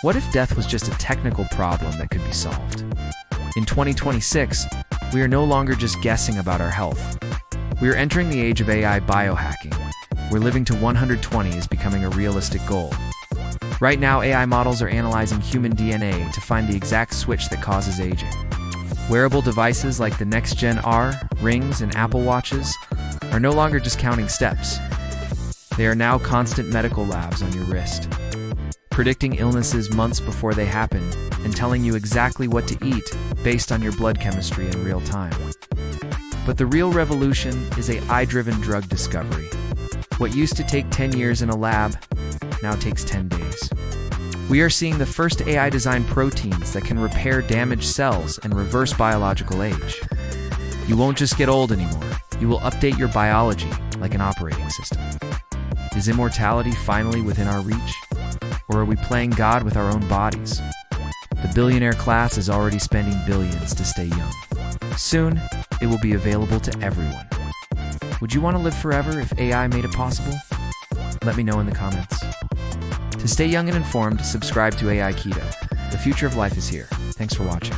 What if death was just a technical problem that could be solved? In 2026, we are no longer just guessing about our health. We are entering the age of AI biohacking, where living to 120 is becoming a realistic goal. Right now, AI models are analyzing human DNA to find the exact switch that causes aging. Wearable devices like the next-gen R, rings, and Apple Watches are no longer just counting steps. They are now constant medical labs on your wrist, predicting illnesses months before they happen and telling you exactly what to eat based on your blood chemistry in real time. But the real revolution is AI-driven drug discovery. What used to take 10 years in a lab now takes 10 days. We are seeing the first AI-designed proteins that can repair damaged cells and reverse biological age. You won't just get old anymore. You will update your biology like an operating system. Is immortality finally within our reach? Or are we playing God with our own bodies? The billionaire class is already spending billions to stay young. Soon, it will be available to everyone. Would you want to live forever if AI made it possible? Let me know in the comments. To stay young and informed, subscribe to AI Keto. The future of life is here. Thanks for watching.